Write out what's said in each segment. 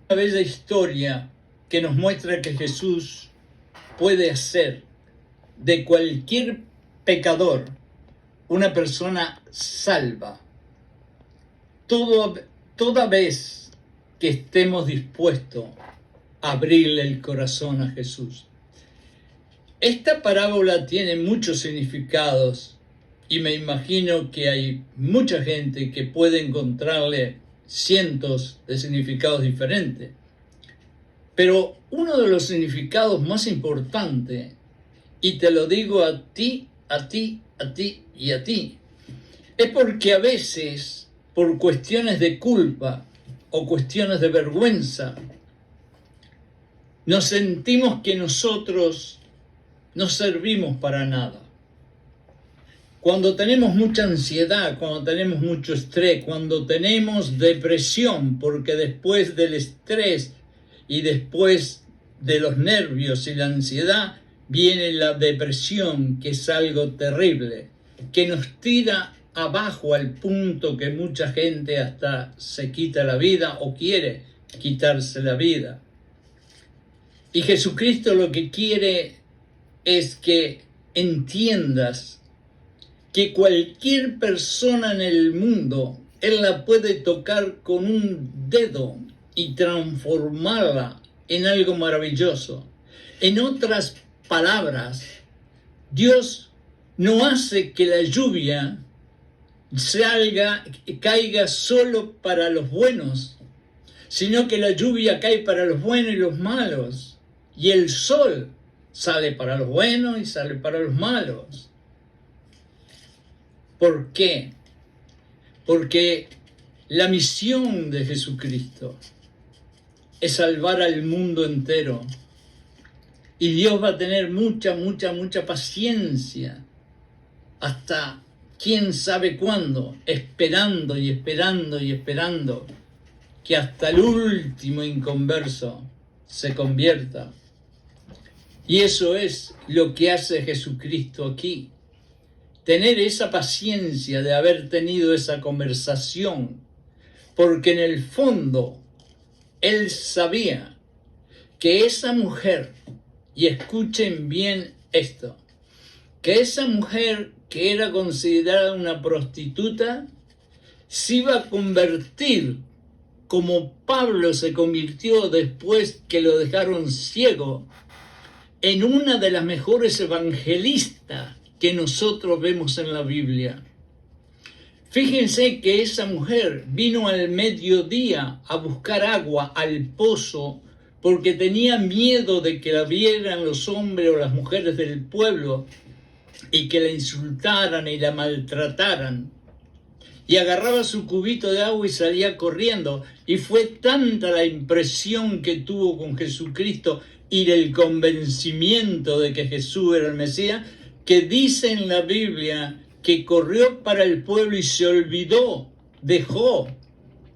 Una bella historia que nos muestra que Jesús puede hacer de cualquier pecador una persona salva. Toda vez que estemos dispuestos a abrirle el corazón a Jesús. Esta parábola tiene muchos significados y me imagino que hay mucha gente que puede encontrarle cientos de significados diferentes. Pero uno de los significados más importantes, y te lo digo a ti, a ti, a ti y a ti, es porque a veces, por cuestiones de culpa o cuestiones de vergüenza, nos sentimos que nosotros no servimos para nada. Cuando tenemos mucha ansiedad, cuando tenemos mucho estrés, cuando tenemos depresión, porque después del estrés y después de los nervios y la ansiedad viene la depresión, que es algo terrible, que nos tira abajo al punto que mucha gente hasta se quita la vida o quiere quitarse la vida. Y Jesucristo lo que quiere es que entiendas que cualquier persona en el mundo, Él la puede tocar con un dedo y transformarla en algo maravilloso. En otras palabras, Dios no hace que la lluvia caiga solo para los buenos, sino que la lluvia cae para los buenos y los malos. Y el sol sale para los buenos y sale para los malos. ¿Por qué? Porque la misión de Jesucristo es salvar al mundo entero. Y Dios va a tener mucha paciencia hasta quién sabe cuándo, esperando y esperando y esperando que hasta el último inconverso se convierta. Y eso es lo que hace Jesucristo aquí. Tener esa paciencia de haber tenido esa conversación, porque en el fondo Él sabía que esa mujer, y escuchen bien esto, que esa mujer que era considerada una prostituta, se iba a convertir, como Pablo se convirtió después que lo dejaron ciego, en una de las mejores evangelistas que nosotros vemos en la Biblia. Fíjense que esa mujer vino al mediodía a buscar agua al pozo porque tenía miedo de que la vieran los hombres o las mujeres del pueblo y que la insultaran y la maltrataran. Y agarraba su cubito de agua y salía corriendo. Y fue tanta la impresión que tuvo con Jesucristo y el convencimiento de que Jesús era el Mesías, que dice en la Biblia que corrió para el pueblo y se olvidó, dejó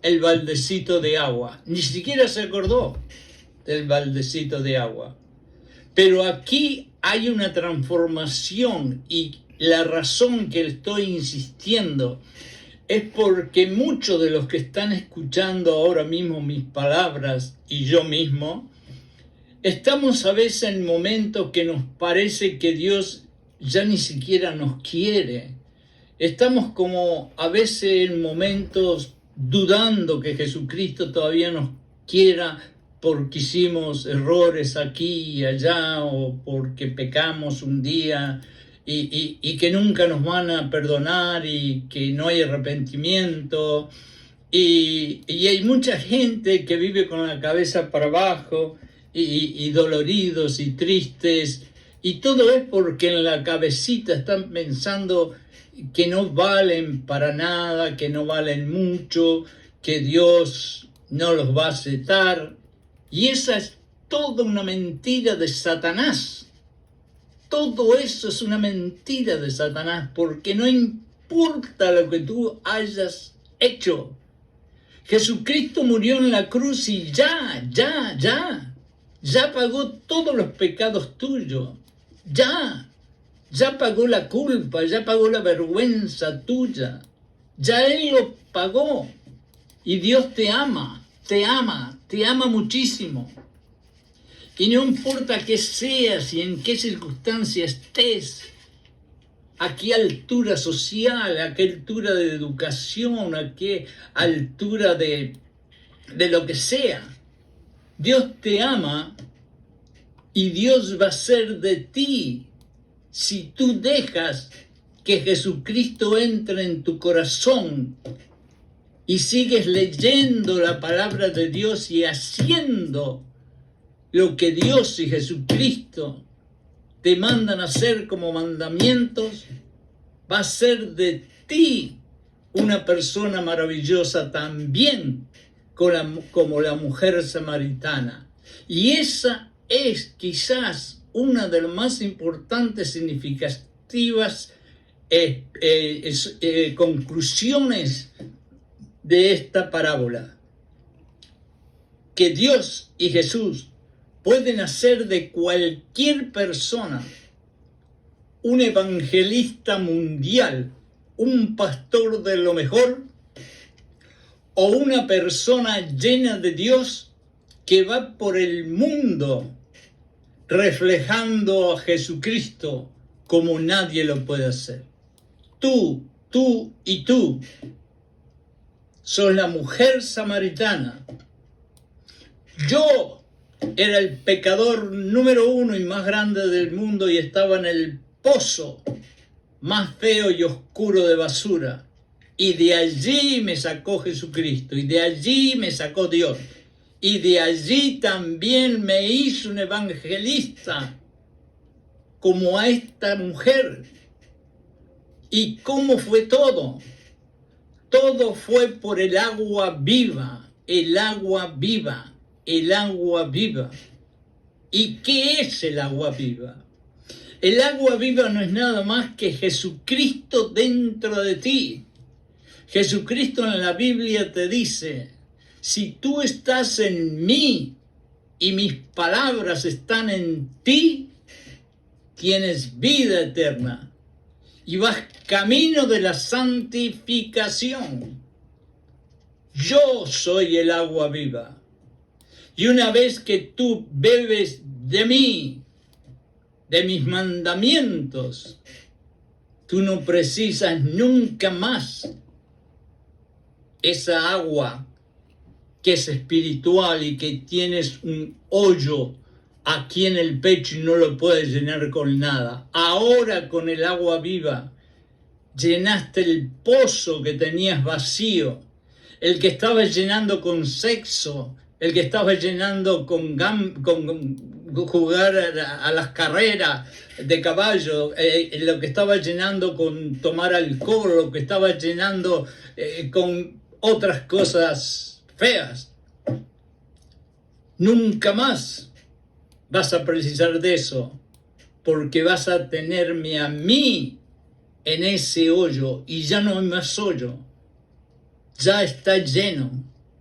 el baldecito de agua. Ni siquiera se acordó del baldecito de agua. Pero aquí hay una transformación y la razón que estoy insistiendo es porque muchos de los que están escuchando ahora mismo mis palabras y yo mismo, estamos a veces en momentos que nos parece que Dios ya ni siquiera nos quiere. Estamos como a veces en momentos dudando que Jesucristo todavía nos quiera porque hicimos errores aquí y allá o porque pecamos un día y que nunca nos van a perdonar y que no hay arrepentimiento. Y hay mucha gente que vive con la cabeza para abajo y doloridos y tristes. Y todo es porque en la cabecita están pensando que no valen para nada, que no valen mucho, que Dios no los va a aceptar. Y esa es toda una mentira de Satanás. Todo eso es una mentira de Satanás, porque no importa lo que tú hayas hecho. Jesucristo murió en la cruz y ya pagó todos los pecados tuyos. Ya pagó la culpa, ya pagó la vergüenza tuya. Ya Él lo pagó. Y Dios te ama te ama muchísimo. Y no importa qué seas y en qué circunstancia estés, a qué altura social, a qué altura de educación, a qué altura de lo que sea, Dios te ama y Dios va a hacer de ti, si tú dejas que Jesucristo entre en tu corazón y sigues leyendo la palabra de Dios y haciendo lo que Dios y Jesucristo te mandan hacer como mandamientos, va a ser de ti una persona maravillosa también como la mujer samaritana. Y esa es quizás una de las más importantes, significativas conclusiones de esta parábola. Que Dios y Jesús pueden hacer de cualquier persona un evangelista mundial, un pastor de lo mejor, o una persona llena de Dios que va por el mundo reflejando a Jesucristo como nadie lo puede hacer. Tú y tú sos la mujer samaritana. Yo era el pecador número 1 y más grande del mundo y estaba en el pozo más feo y oscuro de basura. Y de allí me sacó Jesucristo, y de allí me sacó Dios. Y de allí también me hizo un evangelista, como a esta mujer. ¿Y cómo fue todo? Todo fue por el agua viva, el agua viva, el agua viva. ¿Y qué es el agua viva? El agua viva no es nada más que Jesucristo dentro de ti. Jesucristo en la Biblia te dice, si tú estás en mí y mis palabras están en ti, tienes vida eterna y vas camino de la santificación. Yo soy el agua viva. Y una vez que tú bebes de mí, de mis mandamientos, tú no precisas nunca más esa agua que es espiritual y que tienes un hoyo aquí en el pecho y no lo puedes llenar con nada. Ahora con el agua viva llenaste el pozo que tenías vacío, el que estabas llenando con sexo, el que estabas llenando con jugar a las carreras de caballo, lo que estabas llenando con tomar alcohol, lo que estabas llenando con otras cosas feas. Nunca más vas a precisar de eso, porque vas a tenerme a mí en ese hoyo y ya no hay más hoyo. Ya está lleno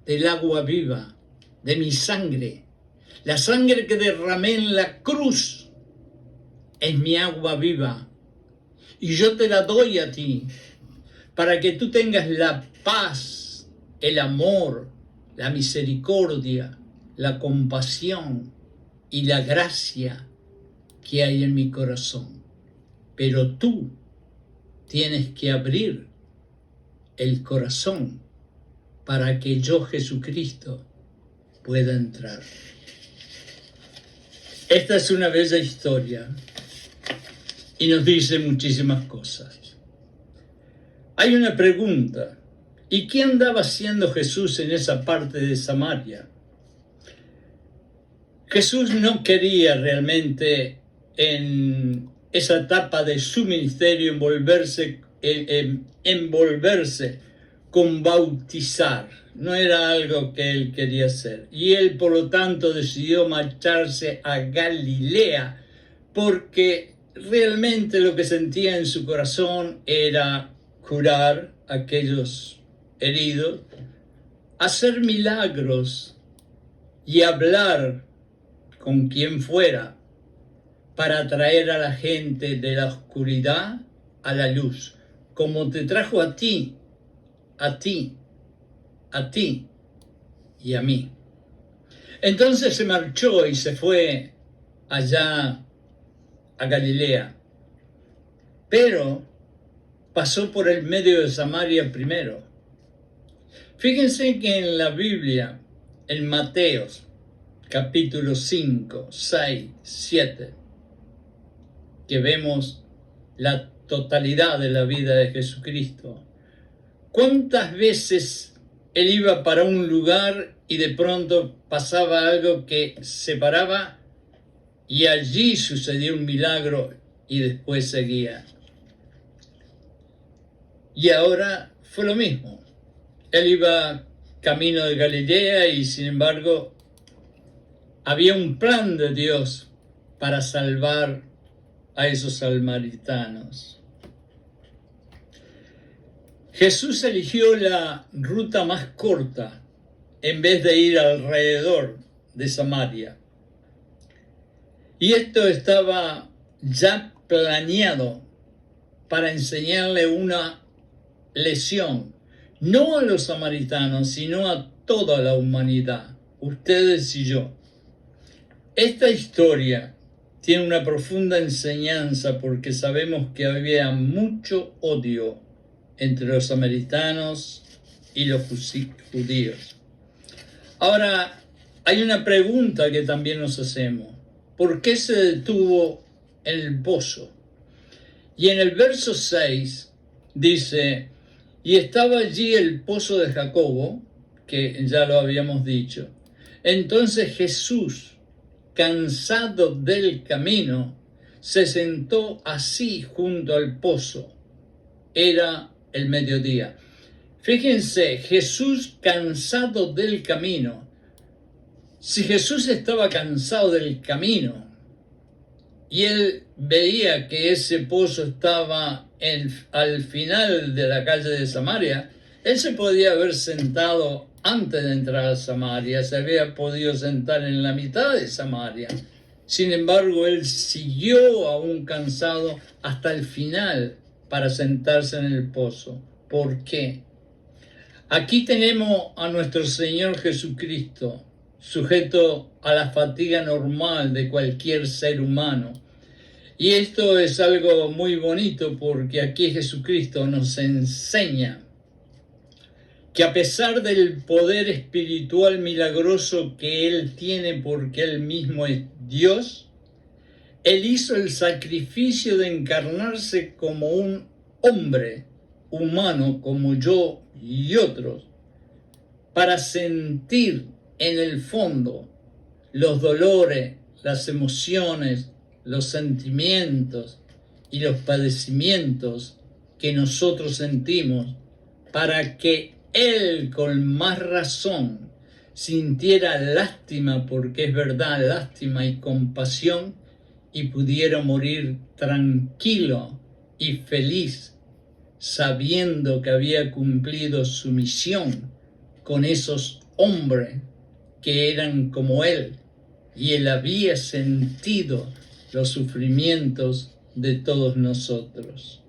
del agua viva, de mi sangre. La sangre que derramé en la cruz es mi agua viva. Y yo te la doy a ti, para que tú tengas la paz, el amor, la misericordia, la compasión y la gracia que hay en mi corazón. Pero tú tienes que abrir el corazón para que yo, Jesucristo, pueda entrar. Esta es una bella historia y nos dice muchísimas cosas. Hay una pregunta: ¿y qué andaba haciendo Jesús en esa parte de Samaria? Jesús no quería realmente en esa etapa de su ministerio envolverse con bautizar. No era algo que él quería hacer. Y él, por lo tanto, decidió marcharse a Galilea, porque realmente lo que sentía en su corazón era curar a aquellos heridos, hacer milagros y hablar con quien fuera para traer a la gente de la oscuridad a la luz, como te trajo a ti, y a mí. Entonces se marchó y se fue allá a Galilea, pero pasó por el medio de Samaria primero. Fíjense que en la Biblia, en Mateos, capítulo 5, 6, 7, que vemos la totalidad de la vida de Jesucristo, ¿cuántas veces él iba para un lugar y de pronto pasaba algo que se paraba y allí sucedió un milagro y después seguía? Y ahora fue lo mismo. Él iba camino de Galilea y sin embargo había un plan de Dios para salvar a esos samaritanos. Jesús eligió la ruta más corta en vez de ir alrededor de Samaria. Y esto estaba ya planeado para enseñarle una lección, no a los samaritanos, sino a toda la humanidad, ustedes y yo. Esta historia tiene una profunda enseñanza porque sabemos que había mucho odio entre los samaritanos y los judíos. Ahora, hay una pregunta que también nos hacemos. ¿Por qué se detuvo en el pozo? Y en el verso 6 dice, y estaba allí el pozo de Jacobo, que ya lo habíamos dicho. Entonces Jesús, cansado del camino, se sentó así junto al pozo. Era el mediodía. Fíjense, Jesús cansado del camino. Si Jesús estaba cansado del camino y él veía que ese pozo estaba al final de la calle de Samaria, él se podía haber sentado antes de entrar a Samaria, se había podido sentar en la mitad de Samaria. Sin embargo, él siguió aún cansado hasta el final para sentarse en el pozo. ¿Por qué? Aquí tenemos a nuestro Señor Jesucristo, sujeto a la fatiga normal de cualquier ser humano. Y esto es algo muy bonito porque aquí Jesucristo nos enseña que a pesar del poder espiritual milagroso que Él tiene porque Él mismo es Dios, Él hizo el sacrificio de encarnarse como un hombre humano como yo y otros, para sentir en el fondo los dolores, las emociones, los sentimientos y los padecimientos que nosotros sentimos, para que Él con más razón sintiera lástima, porque es verdad, lástima y compasión, y pudiera morir tranquilo y feliz, sabiendo que había cumplido su misión con esos hombres que eran como Él, y Él había sentido los sufrimientos de todos nosotros.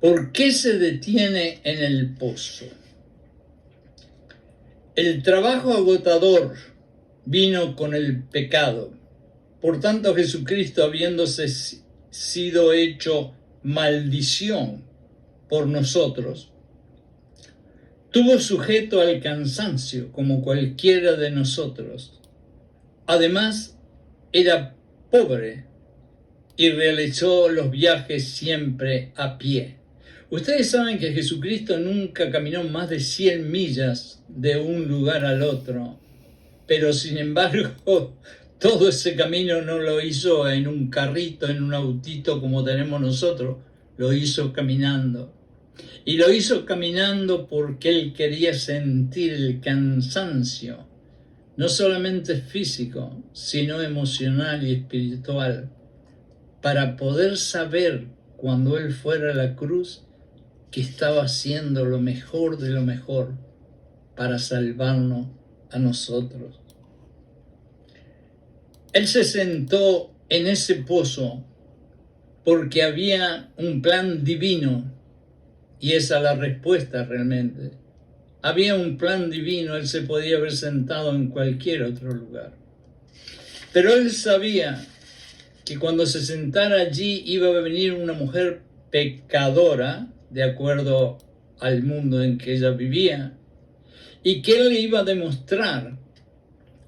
¿Por qué se detiene en el pozo? El trabajo agotador vino con el pecado. Por tanto, Jesucristo, habiéndose sido hecho maldición por nosotros, tuvo sujeto al cansancio como cualquiera de nosotros. Además, era pobre y realizó los viajes siempre a pie. Ustedes saben que Jesucristo nunca caminó más de 100 millas de un lugar al otro, pero sin embargo, todo ese camino no lo hizo en un carrito, en un autito como tenemos nosotros, lo hizo caminando. Y lo hizo caminando porque él quería sentir el cansancio, no solamente físico, sino emocional y espiritual, para poder saber cuando él fuera a la cruz que estaba haciendo lo mejor de lo mejor para salvarnos a nosotros. Él se sentó en ese pozo porque había un plan divino, y esa es la respuesta realmente había un plan divino, él se podía haber sentado en cualquier otro lugar. Pero él sabía que cuando se sentara allí iba a venir una mujer pecadora, de acuerdo al mundo en que ella vivía, y que él le iba a demostrar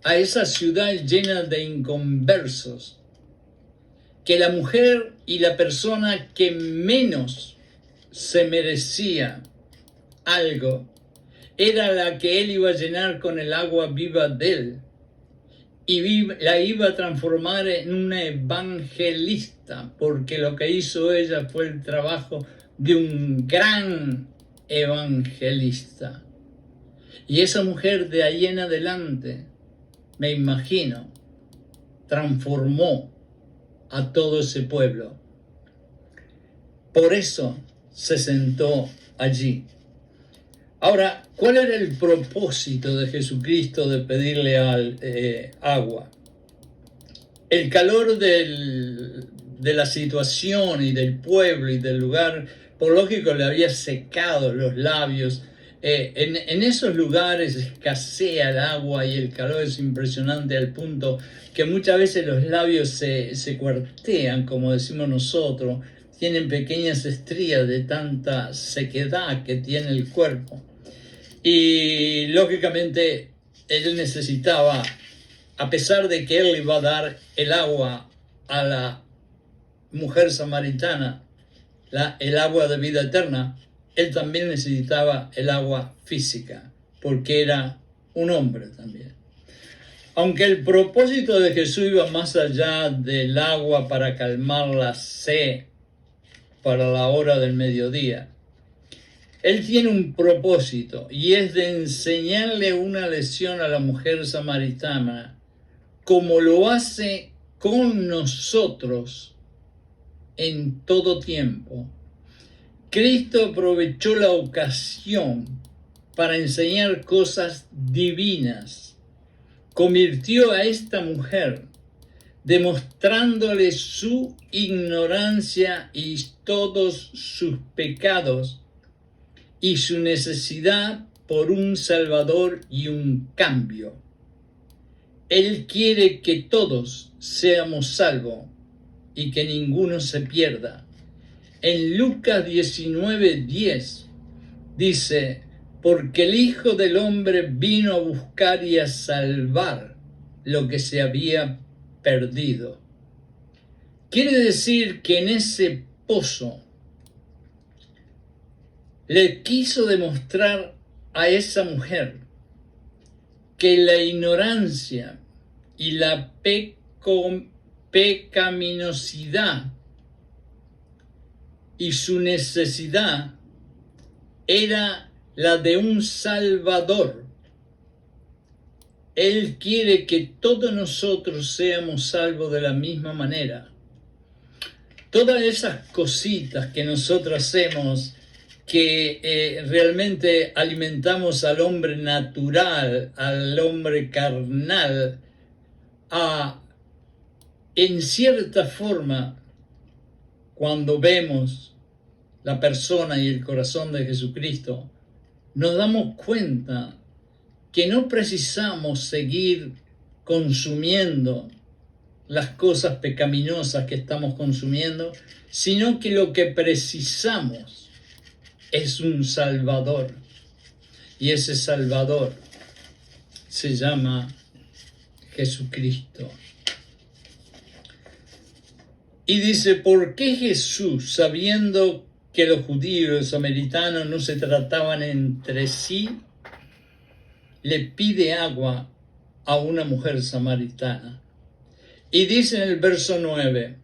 a esa ciudad llena de inconversos que la mujer y la persona que menos se merecía algo era la que él iba a llenar con el agua viva de él y la iba a transformar en una evangelista, porque lo que hizo ella fue el trabajo de un gran evangelista. Y esa mujer de ahí en adelante, me imagino, transformó a todo ese pueblo. Por eso se sentó allí. Ahora, ¿cuál era el propósito de Jesucristo de pedirle agua? El calor de la situación y del pueblo y del lugar, por lógico, le había secado los labios. En esos lugares escasea el agua y el calor es impresionante al punto que muchas veces los labios se cuartean, como decimos nosotros, tienen pequeñas estrías de tanta sequedad que tiene el cuerpo. Y lógicamente él necesitaba, a pesar de que él le iba a dar el agua a la mujer samaritana, el agua de vida eterna, él también necesitaba el agua física, porque era un hombre también. Aunque el propósito de Jesús iba más allá del agua para calmar la sed para la hora del mediodía, él tiene un propósito y es de enseñarle una lección a la mujer samaritana, como lo hace con nosotros en todo tiempo. Cristo aprovechó la ocasión para enseñar cosas divinas. Convirtió a esta mujer, demostrándole su ignorancia y todos sus pecados y su necesidad por un Salvador y un cambio. Él quiere que todos seamos salvos y que ninguno se pierda. En Lucas 19:10 dice, porque el Hijo del Hombre vino a buscar y a salvar lo que se había perdido. Quiere decir que en ese pozo le quiso demostrar a esa mujer que la ignorancia y la pecaminosidad y su necesidad era la de un Salvador. Él quiere que todos nosotros seamos salvos de la misma manera. Todas esas cositas que nosotros hacemos, que realmente alimentamos al hombre natural, al hombre carnal, en cierta forma, cuando vemos la persona y el corazón de Jesucristo, nos damos cuenta que no precisamos seguir consumiendo las cosas pecaminosas que estamos consumiendo, sino que lo que precisamos es un Salvador. Y ese Salvador se llama Jesucristo. Y dice, ¿por qué Jesús, sabiendo que los judíos y los samaritanos no se trataban entre sí, le pide agua a una mujer samaritana? Y dice en el verso 9,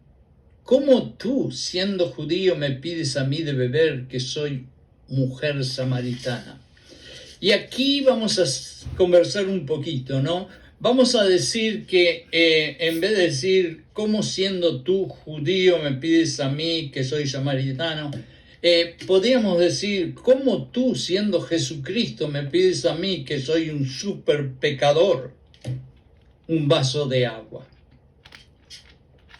¿cómo tú, siendo judío, me pides a mí de beber, que soy mujer samaritana? Y aquí vamos a conversar un poquito, ¿no? Vamos a decir que en vez de decir, ¿cómo siendo tú judío me pides a mí, que soy samaritano? Podríamos decir, ¿cómo tú, siendo Jesucristo, me pides a mí, que soy un súper pecador, un vaso de agua?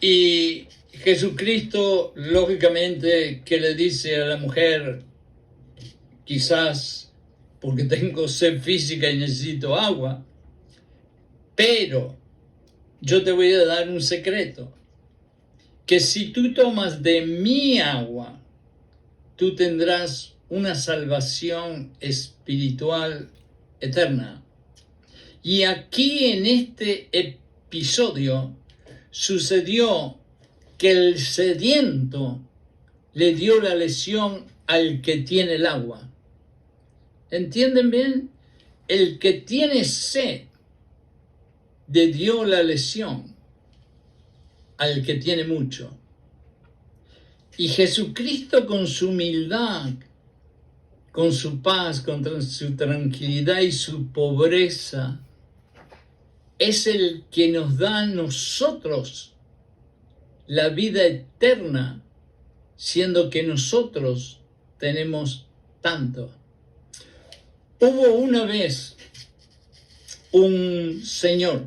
Y Jesucristo, lógicamente, que le dice a la mujer, quizás porque tengo sed física y necesito agua. Pero yo te voy a dar un secreto, que si tú tomas de mi agua, tú tendrás una salvación espiritual eterna. Y aquí en este episodio sucedió que el sediento le dio la lesión al que tiene el agua. ¿Entienden bien? El que tiene sed le dio la lesión al que tiene mucho. Y Jesucristo, con su humildad, con su paz, con su tranquilidad y su pobreza, es el que nos da a nosotros la vida eterna, siendo que nosotros tenemos tanto. Hubo una vez un señor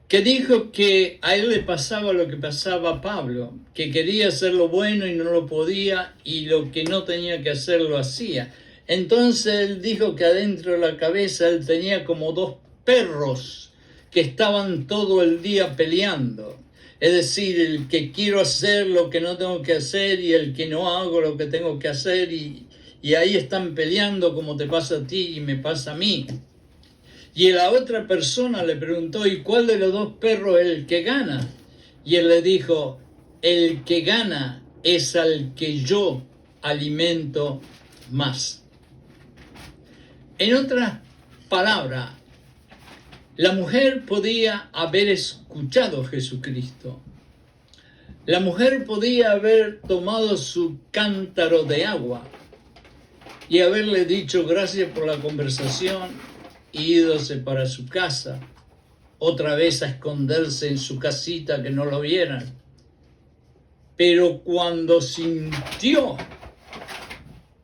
que dijo que a él le pasaba lo que pasaba a Pablo, que quería hacer lo bueno y no lo podía, y lo que no tenía que hacer lo hacía. Entonces él dijo que adentro de la cabeza él tenía como dos perros que estaban todo el día peleando. Es decir, el que quiero hacer lo que no tengo que hacer y el que no hago lo que tengo que hacer, y ahí están peleando, como te pasa a ti y me pasa a mí. Y la otra persona le preguntó, ¿y cuál de los dos perros es el que gana? Y él le dijo, el que gana es al que yo alimento más. En otras palabras, la mujer podía haber escuchado a Jesucristo. La mujer podía haber tomado su cántaro de agua y haberle dicho gracias por la conversación, ídose para su casa, otra vez a esconderse en su casita que no lo vieran. Pero cuando sintió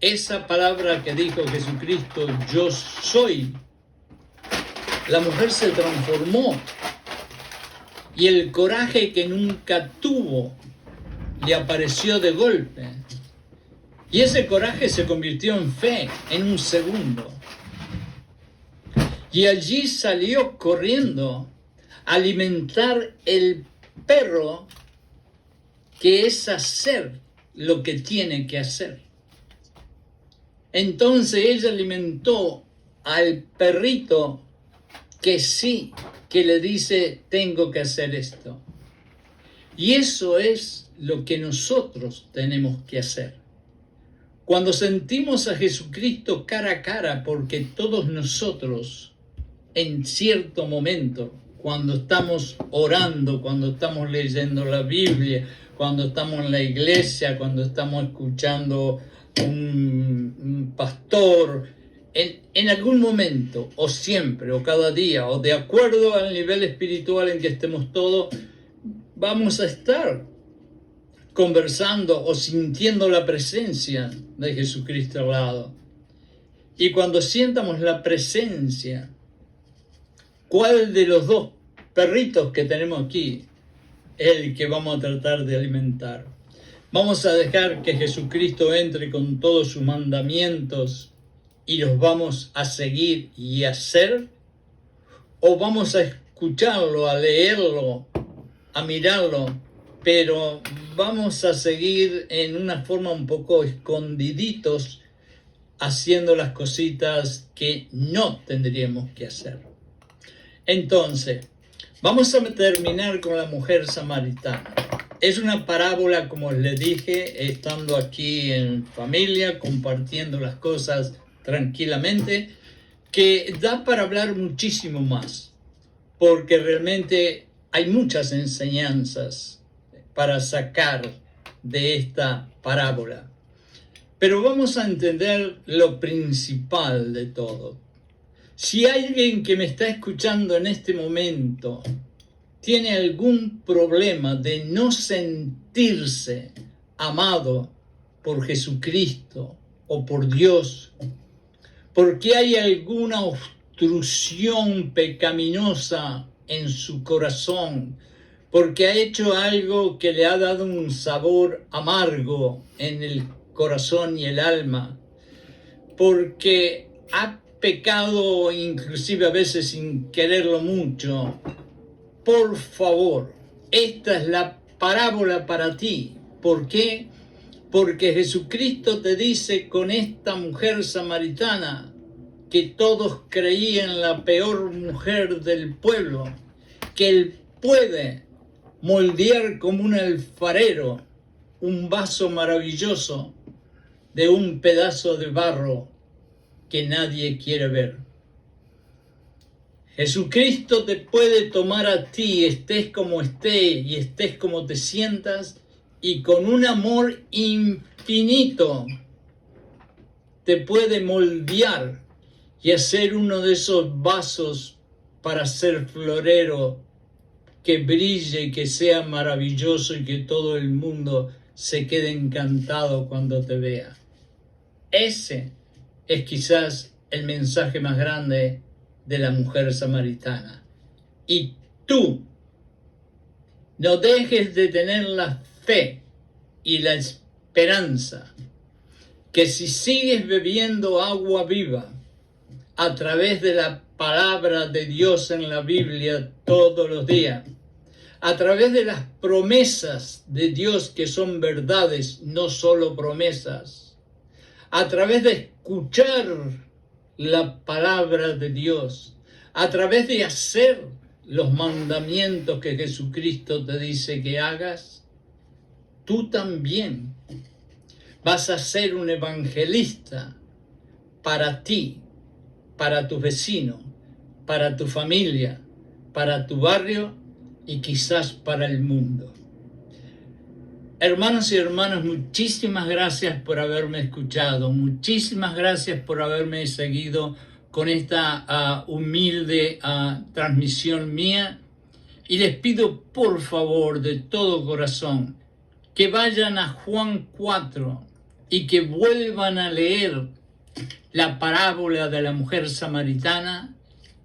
esa palabra que dijo Jesucristo, yo soy, la mujer se transformó y el coraje que nunca tuvo le apareció de golpe. Y ese coraje se convirtió en fe en un segundo. Y allí salió corriendo a alimentar el perro, que es hacer lo que tiene que hacer. Entonces ella alimentó al perrito que sí, que le dice, tengo que hacer esto. Y eso es lo que nosotros tenemos que hacer. Cuando sentimos a Jesucristo cara a cara, porque todos nosotros, en cierto momento, cuando estamos orando, cuando estamos leyendo la Biblia, cuando estamos en la iglesia, cuando estamos escuchando un pastor, en algún momento, o siempre, o cada día, o de acuerdo al nivel espiritual en que estemos todos, vamos a estar conversando o sintiendo la presencia de Jesucristo al lado. Y cuando sientamos la presencia, ¿cuál de los dos perritos que tenemos aquí es el que vamos a tratar de alimentar? ¿Vamos a dejar que Jesucristo entre con todos sus mandamientos y los vamos a seguir y hacer? ¿O vamos a escucharlo, a leerlo, a mirarlo, pero vamos a seguir en una forma un poco escondiditos, haciendo las cositas que no tendríamos que hacer? Entonces, vamos a terminar con la mujer samaritana. Es una parábola, como les dije, estando aquí en familia, compartiendo las cosas tranquilamente, que da para hablar muchísimo más, porque realmente hay muchas enseñanzas para sacar de esta parábola. Pero vamos a entender lo principal de todo. Si alguien que me está escuchando en este momento tiene algún problema de no sentirse amado por Jesucristo o por Dios, porque hay alguna obstrucción pecaminosa en su corazón, porque ha hecho algo que le ha dado un sabor amargo en el corazón y el alma, porque ha pecado inclusive a veces sin quererlo mucho, por favor, esta es la parábola para ti. ¿Por qué? Porque Jesucristo te dice con esta mujer samaritana, que todos creían la peor mujer del pueblo, que Él puede moldear como un alfarero un vaso maravilloso de un pedazo de barro que nadie quiere ver. Jesucristo te puede tomar a ti, estés como estés y estés como te sientas, y con un amor infinito te puede moldear y hacer uno de esos vasos para ser florero, que brille y que sea maravilloso y que todo el mundo se quede encantado cuando te vea. Ese es quizás el mensaje más grande de la mujer samaritana. Y tú no dejes de tener la fe y la esperanza que si sigues bebiendo agua viva a través de la palabra de Dios en la Biblia todos los días, a través de las promesas de Dios que son verdades, no solo promesas, a través de escuchar la palabra de Dios, a través de hacer los mandamientos que Jesucristo te dice que hagas, tú también vas a ser un evangelista para ti, para tu vecino, para tu familia, para tu barrio y quizás para el mundo. Hermanos y hermanas, muchísimas gracias por haberme escuchado, muchísimas gracias por haberme seguido con esta humilde transmisión mía, y les pido por favor de todo corazón que vayan a Juan 4 y que vuelvan a leer la parábola de la mujer samaritana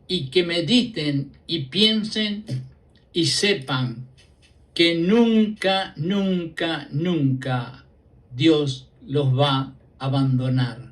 y que mediten y piensen y sepan que nunca, nunca, nunca Dios los va a abandonar.